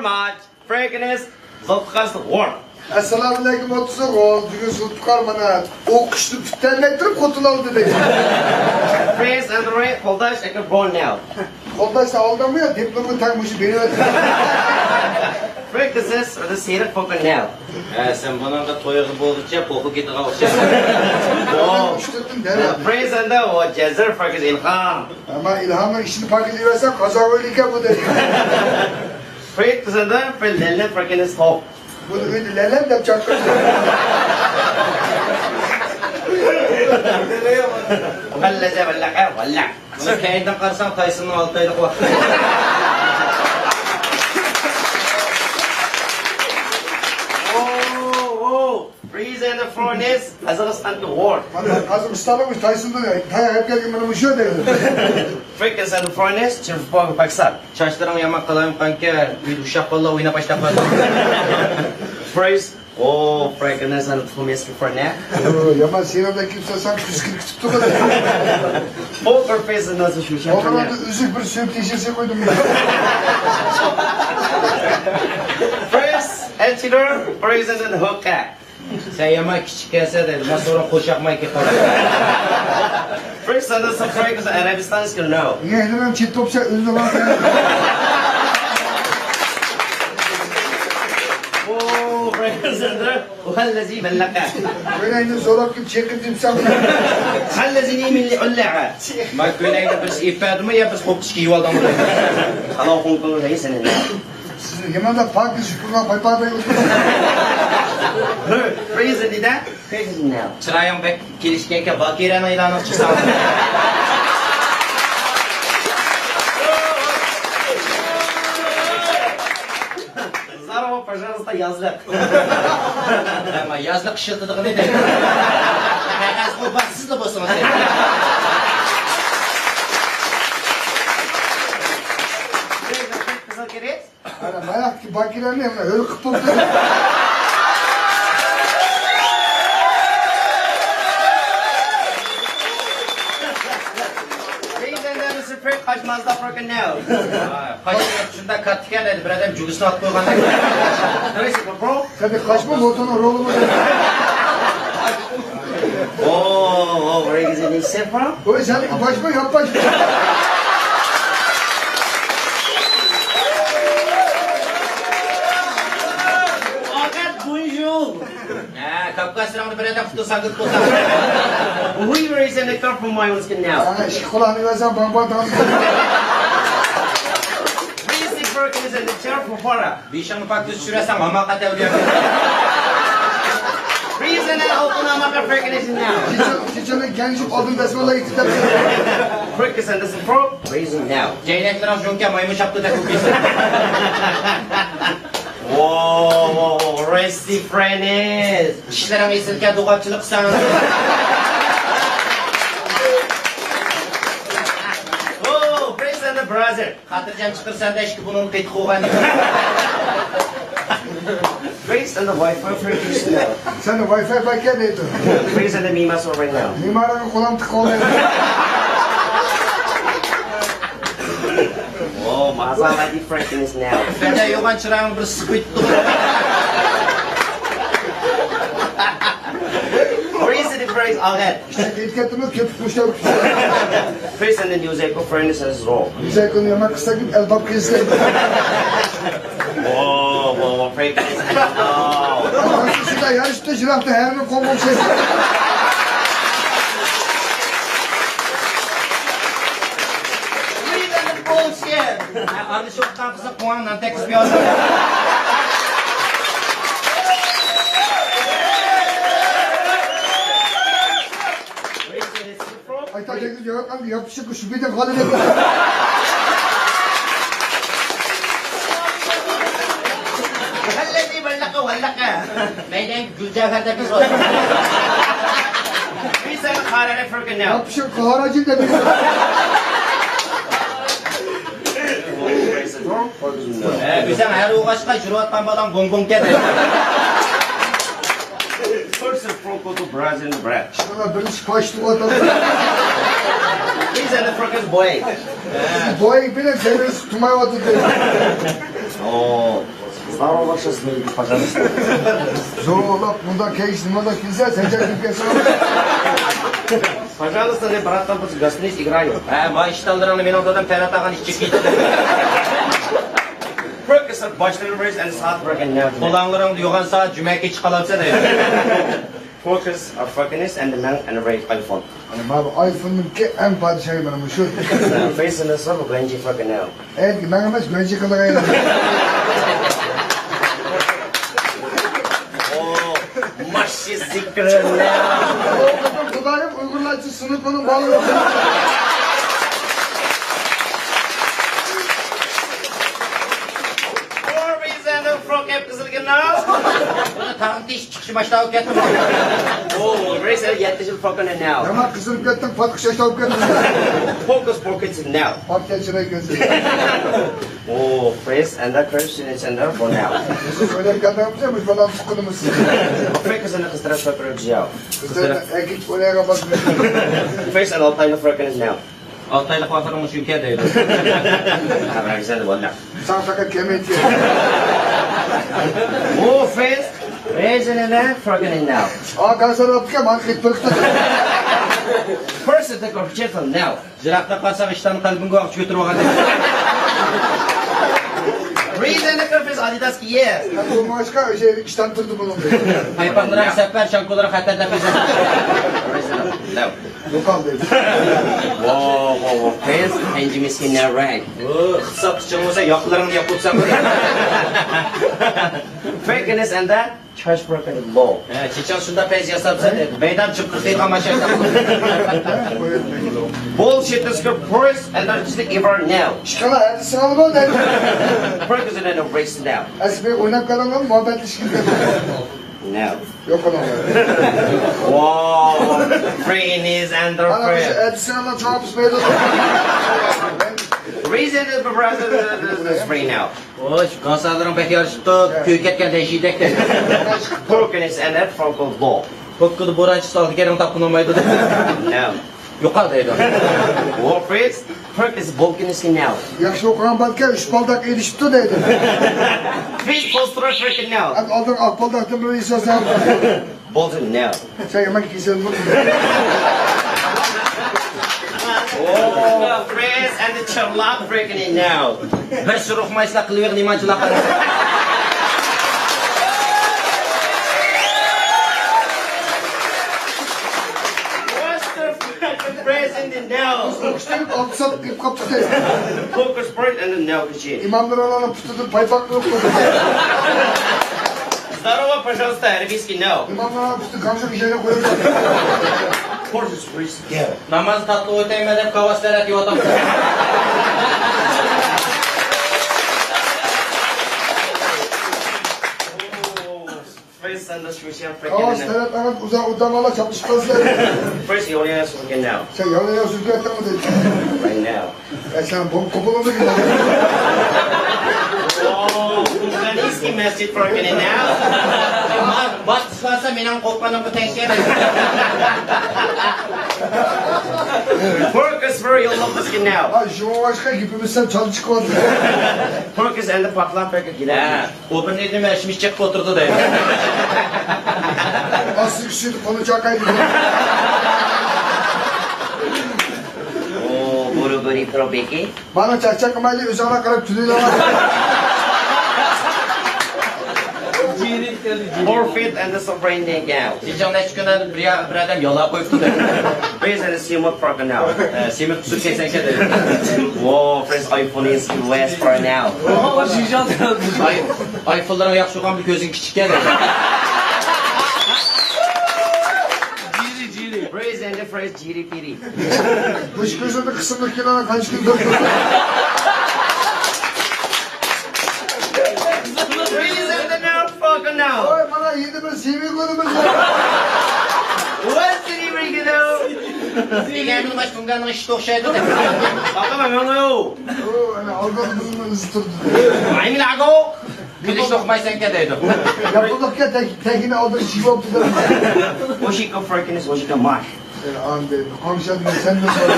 much. Frankness, Zulfikar War. Assalamu alaikum otusa gol. Bugün Zulfikar bana o kışlı tüttenle ettirip kurtulalım dedi. Praise and Ray, Koldaş, I can born now. Koldaşta aldamıyor, diplomu takmışı beni öldü. Frankness are the seated folk now. Sen bunun da toyağı boğdukça koku gitti kalacak. Üştürdüm dere. Praise and the Jezzer Frankness ilham. Ama ilhamla işini fark ediyorsan kaza öyleyken bu dedi. Praise and the Lelnet Frankness hope. Bunu öyle lelem de çakkır. Valleze vallaka vallak. Bunu kendinden karsan Tyson'ın 6 aylık vakti. Freeze and the furnace, Kazakhstan to war. Kazakistan'mış Tyson'da ya. Herkes yemeğini şey dedi. Freeze and the furnace, Çırpı Pakistan. Çarşılarım yamak kalayım kanka. Bir uşak valla oyuna başla falan. Freeze. Oh, frankness and the furnace for now. Yaman Sinan'da kimse sen kıskırık tuttu kadar. Poker face nasıl şu şey? O kadar da üzük bir söğüt teşhisi koydum. Freeze, Elchidor, Freeze and the hookah. Sen yamak küçük gelse dedim. Ben sonra koşak mayke kalır. Freeze and the Frankness Arabistan is gonna know. Niye hemen çift topça özü var. Oh, Freeze and the وهالذي بلقه. Böyle yine zorak gibi çekildim sen. هالذي من اللي علقه. Bak böyle yine biz ifadımı ya biz kopçuk iyi oldum. خلاص نقول ليس لنا. Sizin Yaman'da farklı şükürler paypay Freeze and that. Freeze now. Çırayım bek gelişkenke bakiren ilanı çıksam. Здорово, пожалуйста, yazlık. Ama yazlık ışıltıdığı ne demek? Kağız kurbansız da boşuna sen. Kızıl keret. Hani mayak ki bakiler ne yapıyor? Öyle kıpırdı. Freeze and the Mr. Frank kaçmazda Franken now. Kaçın şunda katken dedi. Bir adam cügüsünü at koygan. Freeze bro. Sen de kaçma motorun rolü var. Oh, where is it in Sephora? Öyle sen de kaçma yap başma. Agat bonjour. Kafkas sıramını bir adam tutu sakıt koysan. We raise in the car from my own skin now. Ana işi kulağını versen bamba tamam. Freeze Franken is in the chair for para. Bir şanı paktüs süresen ama katel bir Freeze and the open amaka Franken is now. Çiçeğinin gençlik odun besmele gitti de. Franken is in the pro. Raising now. Ceynekler jonke maymun şaptı da kukisi. Whoa, Resty Frenes. Kişilerin isilke dukatçılık sana. Oh, Freeze and the brother. Hatırcan çıkırsan da eşki bunun kıytı koğan. Freeze and the Wi-Fi Franken is now. Sen de Wi-Fi bakiye neydi? Freeze and the Mimas over right now. Mimarın kulağım tık oldu. Oh, Maserati Franken is now. Ben de yogan çırağın bir sıkıntı. Freeze and the Freeze, I'll get. Etiketimiz köpük kuşlar. Freeze and the News Echo Frenes is raw. Güzel konu yemek kısa gibi el bab kızdı. Whoa, Franken is now. Şurada yarışta jirafta her ne konmam şey. Freeze and the bullshit. Ardı şoktan kısa puan nan tek bir adam. Freeze and the Pro. Ay ta çekil cevap kan yapışık şu bir de kalın. Hallezi ballaka wallaka. Meyden Gülcevher'de biz olduk. Freeze and the Harare Franken now. Yapışık kaharacı dedi. Freeze and the Pro. Bizden her uğaşka juru atman badan gong gong kedi. First and Franco to Brazil and Brad. Şuna bir spaçtı o adam. Freeze and the Franken's boy. Boy bile severiz tutmaya vardı dedi. О, здорово ваше смеете, пожалуйста. Zorlap bundan keyif nimada kilse sen çekip gelsin. Пожалуйста, не братан, біз гостиниц играю. Vay iştallarını men odadan Ferhat ağan işçi kiydi. Perkins at başları raise and start working now. Kulağlarını yoğan saat cümeke çıkalamsa da. Focus are Perkins and the man and Ray iPhone. Hani abi iPhone'un ki en padişahı benim şu. Face in the sun, Gwenji Perkins now. Evet ki ben hemen güvenci kılığa eğlendim. Oh, maşı zikri now. Bu da hep Uygurlarcı sınıfının balığı. For reason of frog episode now. Bunu tam diş çıkışı başta okuyatım. Oh, raise and yet is Perkins now. Hemen kızılıp gittim, patık şaşalıp gittim. Focus Perkins now. Bak geçine gözü. Oh, face and the Christian is and for now. Yusuf öyle bir kadınımız falan sıkıntımız. Focus and the Kıstıra Perkins now. Kızlar ekip oraya kapatmış. Face and all time of Perkins now. 6 aylık vatanımız ülkedeydi. Ha, raise and one now. Sağ sakat kemet ye. Oh, face. Raise and then Perkins now. Aa kanser attık ya market pırkta. First the computer now. Jirakta kalsak işten kalbin akçı götürüp oğan. Reason the curve is Adidas ki yes. Bu başka şey işten tırdı bunu. Haypanlara sefer şankolara hatta da bizim. No. Yok aldı. Whoa. Face and Jimmy skin now right. Kısa kıçın olsa yaklarını yapılsam. Fakeness and that church broken law. Çiçan şunda pez yasapsa beydan çıktık değil ama şey. Bullshit is good first and not just ever now. Çıkala hadi sınalı bol dedi. Perkins and a race now. Esmi oynak kalanın muhabbet ilişkin dedi. No. Yok ona. Whoa. Free is under Bana bir şey prayer. hadi sınalı çarpış meydan. Reason is the brother is free now. Hoş, kanserlerin pek yarıştı, köyük etken değişiklik dedi. Perkins and that from law. Hıkkıdı borancı saldı kerim tapkın olmaydı dedi. No. Yukarıdaydı. Whoa, Fritz. Perkins Vulcan is now. Yaxşı okuyan balka 3 baldak erişti dedi. Fritz poster freaking now. Hadi aldın ak baldaktan böyle istersen. Bolton now. Sen yemek giysen mi? Oh, Fritz and the Charlotte breaking it now. Bir sürü okumayısla kılıver limancılığa kadar. What's the fucking president now? İşte altı saat kıyıp kaptı dedi. Focus break and then now the İmamlar alanı tutudu paypaklı okudu. Здорово, пожалуйста, арабийский now. İmamlar alanı tutudu kamşa bir şeyle koyuyor. Horses freeze together. Namaz tatlı öteyim edip kavaslar et yotam. First and the Swishian Kavas freaking now. telet hemen uzak udamalar çapışmaz dedi. First you only have to now. Sen yalıya süzgü ettin mi dedi. Right now. Sen bom kopulunu gibi. Oh, Ganiski message freaking it now. Bak ıslarsa menan kopmanın bu tenkeye de. Focus for your love skin now. Ha Cumhurbaşkanı gibi sen çalı çıkmadı. Focus and the paklan freaking gila. O bir neydi meşmiş çek oturdu dedi. Aslı kişiydi konu çakaydı. Oh, buru-buru probeki. Bana çakçak amayla üzerine karıp tüdüğüyle var. Forfeit and the sovereign now. Çiçan ne çıkından bir adam yola koyuptu dedi. Based on the simple freaking now. Semir kusur kesen ke dedi. Whoa, first iPhone is west for now. Ayfılların yakşı olan bir gözün küçük dedi. Praise and the phrase jiri piri. Dış gözünde kısımlık kenara kaç gün döktü. Praise and the now fucking now. Oy bana yedi bir CV koydum. What's the name you know? Diğerinin başkanının işi okşaydı dedi. Bakma ben onu. Oo hani algıladığını ısıtırdı. Aymin ago. Gülüş okumaysan ke dedi. Yapıldık ya tekini aldı CV oldu da. Oshika freaking is Oshika mark. An dedim. Komşan dedim sen de sor.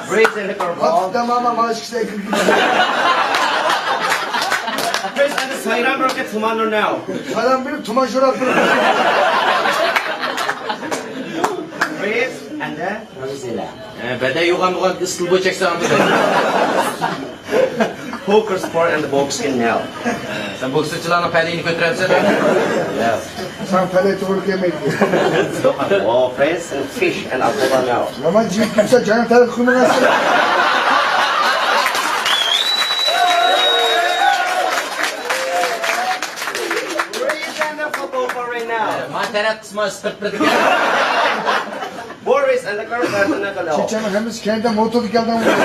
Praise and the At carbon. tamam ama aşk işte ekip. Praise and the Sairam rocket Tumanur now. Salam bilip tuman şurap durur. Praise and the Ramzilla. Bede yuğan ısıl bu çeksen anladın. Poker sport and the boxing now. Sen boksçularla peleğini götüremsen. Yeah. Sen peleti vuruk yemek yiyor. Oh, praise and fish and Abdullah now. Yaman civit kimse canım tarih kuyruğuna sığır. Praise and the football for right now. Materat kısmı ıskırtırdık. Boris and the girlfriend and the girl. Çiçeğimi hemiz kendi motor dikelden vuruyor.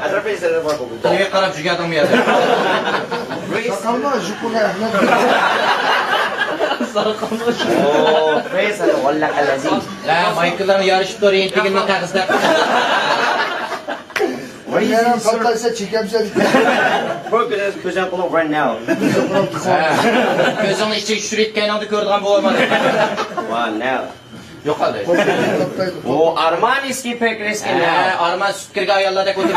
And the praise and the football. Telive karab jügadım ya. Praise. Sakalma jupuna ayaklar. Oh, praise and the walla kalazi. La Michael'dan yarışıp da oraya tekinle kakızda. Yaran patlaysa çekemse diker. Broken as Kujan Kulov right now. Gözünün içi şüretken adı gördüğüm bu olmadı. Wow, now. Yok hadi. Oh, Armaniski pekreski now. Arman sütkirge ayarlarda götürdü.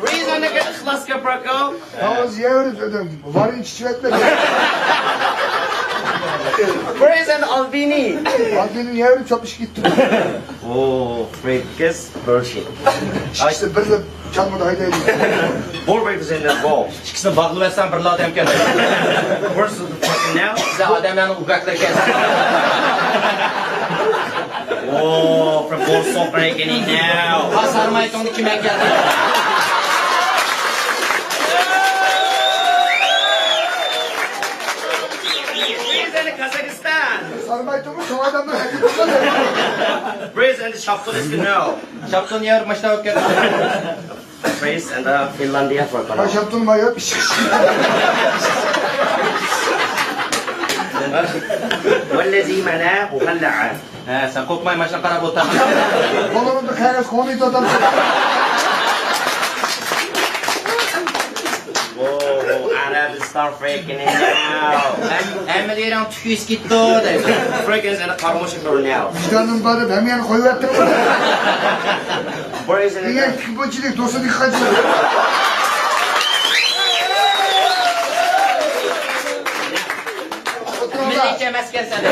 Praise and the Klaska Brako. Havuz yiyoruz ödüm. Varın çiçekle. Praise and Albini. Albinin yiyoruz çapış gitti. Oh, Frikis Bershi. İşte bir de çalmadı haydi. Borbeck is in the ball. İkisini bağlı versen bir lad emken. Versus the fucking now. Size adamların ugakları kes. Oh, from ball so breaking it now. Ha sarmayı onu kime geldi? Praise and the Kazakhstan. Sarmaytomu çoğadan bir hadi tutalım. Praise and the Shapturiski now. Şaptın yer maçta yok geldi. Praise and the Finlandia for Ben Kono. şaptım bayağı bir şey. والذي مناه مخلعا. Sen korkmayın maçtan kara botta. Kolumun bir kaynas komito adam. Oh, Arab start freaking it now. Emme diyelim tüküyüz gitti o dedi. Fragrance and the Karmoshik now. Vicdanım barı hem yani koyuverttim. Praise and Niye the kiboçilik dostu dikkatçi. Milliyetçe mesken sen de.